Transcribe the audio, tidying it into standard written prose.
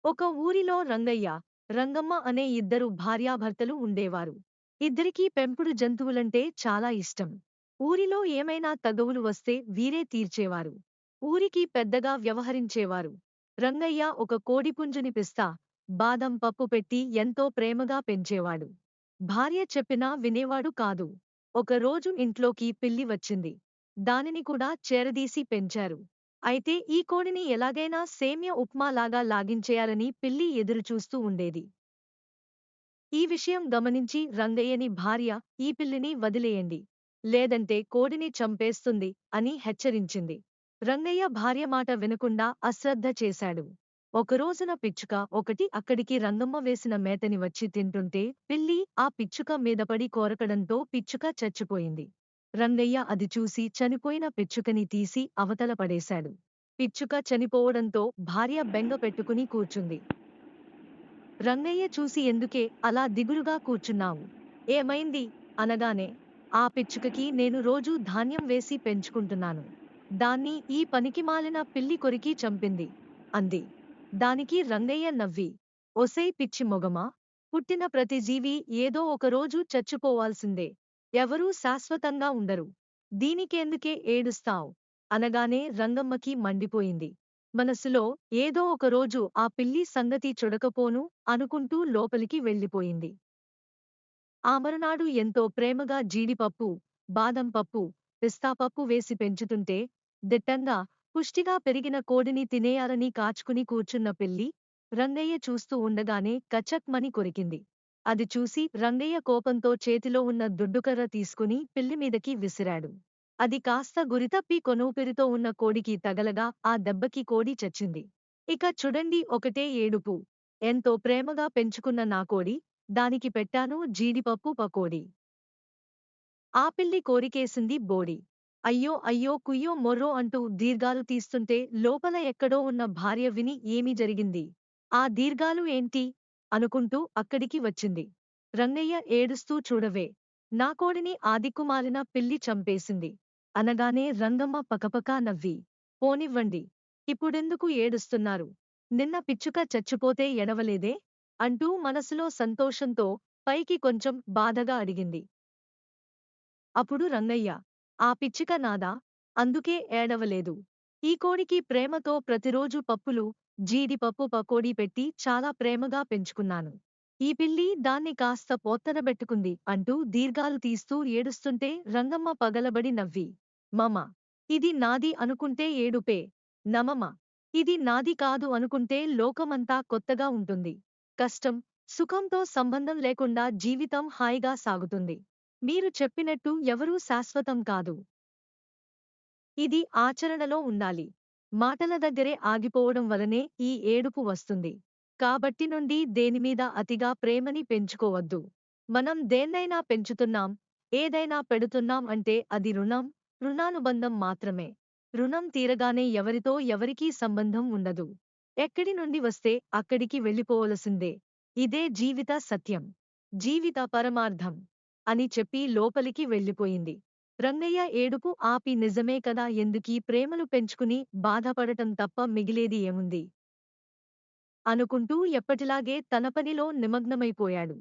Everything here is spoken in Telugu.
ఒక ఊరిలో రంగయ్య, రంగమ్మ అనే ఇద్దరు భార్యాభర్తలు ఉండేవారు. ఇద్దరికీ పెంపుడు జంతువులంటే చాలా ఇష్టం. ఊరిలో ఏమైనా తగవులు వస్తే వీరే తీర్చేవారు. ఊరికి పెద్దగా వ్యవహరించేవారు. రంగయ్య ఒక కోడిపుంజుని పిస్తా, బాదం పప్పు పెట్టి ఎంతో ప్రేమగా పెంచేవాడు. భార్య చెప్పినా వినేవాడు కాదు. ఒకరోజు ఇంట్లోకి పిల్లి వచ్చింది. దానిని కూడా చేరదీసి పెంచారు. అయితే ఈ కోడిని ఎలాగైనా సేమ్య ఉప్మాలాగా లాగించేయాలని పిల్లి ఎదురుచూస్తూ ఉండేది. ఈ విషయం గమనించి రంగయ్యని భార్య, ఈ పిల్లిని వదిలేయండి. లేదంటే కోడిని చంపేస్తుంది అని హెచ్చరించింది. రంగయ్య భార్య మాట వినకుండా అశ్రద్ధ చేశాడు. ఒకరోజున పిచ్చుక ఒకటి అక్కడికి రంగమ్మ వేసిన మేతని వచ్చి తింటుంటే పిల్లి ఆ పిచ్చుక మీదపడి కోరకడంతో పిచ్చుక చచ్చిపోయింది. రంగయ్య అది చూసి చనిపోయిన పిచ్చుకని తీసి అవతల పడేశాడు. పిచ్చుక చనిపోవడంతో భార్య బెంగ పెట్టుకుని కూర్చుంది. రంగయ్య చూసి ఎందుకే అలా దిగులుగా కూర్చున్నావు? ఏమైంది? అనగానే, ఆ పిచ్చుకకి నేను రోజూ ధాన్యం వేసి పెంచుకుంటున్నాను. దాన్ని ఈ పనికిమాలిన పిల్లి కొరికి చంపింది అంది. దానికి రంగయ్య నవ్వి, ఒసేయ్ పిచ్చి మొగమా! పుట్టిన ప్రతి జీవి ఏదో ఒకరోజు చచ్చిపోవాల్సిందే. ఎవరూ శాశ్వతంగా ఉండరు. దీనికేందుకే ఏడుస్తావ్? అనగానే రంగమ్మకి మండిపోయింది. మనసులో ఏదో ఒకరోజు ఆ పిల్లి సంగతి చూడకపోను అనుకుంటూ లోపలికి వెళ్ళిపోయింది. ఆ మరునాడు ఎంతో ప్రేమగా జీడిపప్పు, బాదం పప్పు, పిస్తా పప్పు వేసి పెంచుతుంటే దిట్టంగా, పుష్టిగా పెరిగిన కోడిని తినేయాలని కాచుకుని కూర్చున్న పిల్లి, రంగయ్య చూస్తూ ఉండగానే కచక్మని కొరికింది. అది చూసి రంగయ్య కోపంతో చేతిలో ఉన్న దుడ్డుకర్ర తీసుకుని పిల్లి మీదకి విసిరాడు. అది కాస్త గురితప్పి కొనూపిరితో ఉన్న కోడికి తగలగా ఆ దెబ్బకి కోడి చచ్చింది. ఇక చూడండి ఒకటే ఏడుపు. ఎంతో ప్రేమగా పెంచుకున్న నా కోడి, దానికి పెట్టాను జీడిపప్పు పకోడీ. ఆ పిల్లి కోరికేసింది బోడి. అయ్యో అయ్యో కుయ్యో మొర్రో అంటూ దీర్ఘాలు తీస్తుంటే లోపల ఎక్కడో ఉన్న భార్య విని ఏమి జరిగింది? ఆ దీర్ఘాలు ఏంటి? అనుకుంటూ అక్కడికి వచ్చింది. రంగయ్య ఏడుస్తూ చూడవే. నా కోడిని ఆ దిక్కుమాలిన పిల్లి చంపేసింది. అనగానే రంగమ్మ పకపకా నవ్వి, పోనివ్వండి. ఇప్పుడెందుకు ఏడుస్తున్నారు? నిన్న పిచ్చుక చచ్చిపోతే ఎడవలేదే? అంటూ మనసులో సంతోషంతో పైకి కొంచెం బాధగా అడిగింది. అప్పుడు రంగయ్య, ఆ పిచ్చుక నాదా, అందుకే ఏడవలేదు. ఈ కోడికి ప్రేమతో ప్రతిరోజు పప్పులు, జీడిపప్పు పకోడీ పెట్టి చాలా ప్రేమగా పెంచుకున్నాను. ఈ పిల్లి దాన్ని కాస్త పొత్తనబెట్టుకుంది అంటూ దీర్ఘాలు తీస్తూ ఏడుస్తుంటే రంగమ్మ పగలబడి నవ్వి, మమ, ఇది నాది అనుకుంటే ఏడుపే. నమమ, ఇది నాది కాదు అనుకుంటే లోకమంతా కొత్తగా ఉంటుంది. కష్టం, సుఖంతో సంబంధం లేకుండా జీవితం హాయిగా సాగుతుంది. మీరు చెప్పినట్టు ఎవరూ శాశ్వతం కాదు. ఇది ఆచరణలో ఉండాలి. మాటల దగ్గరే ఆగిపోవడం వలనే ఈ ఏడుపు వస్తుంది. కాబట్టి నుండి దేనిమీద అతిగా ప్రేమని పెంచుకోవద్దు. మనం దేన్నైనా పెంచుతున్నాం, ఏదైనా పెడుతున్నాం అంటే అది రుణం, రుణానుబంధం మాత్రమే. రుణం తీరగానే ఎవరితో ఎవరికీ సంబంధం ఉండదు. ఎక్కడి నుండి వస్తే అక్కడికి వెళ్ళిపోవలసిందే. ఇదే జీవిత సత్యం. జీవిత పరమార్థం అని చెప్పి లోపలికి వెళ్ళిపోయింది. రంగయ్య ఏడుపు ఆపి నిజమే కదా, ఎందుకీ ప్రేమలు పెంచుకుని బాధపడటం తప్ప మిగిలేది ఏముంది? అనుకుంటూ ఎప్పటిలాగే తన పనిలో నిమగ్నమైపోయాడు.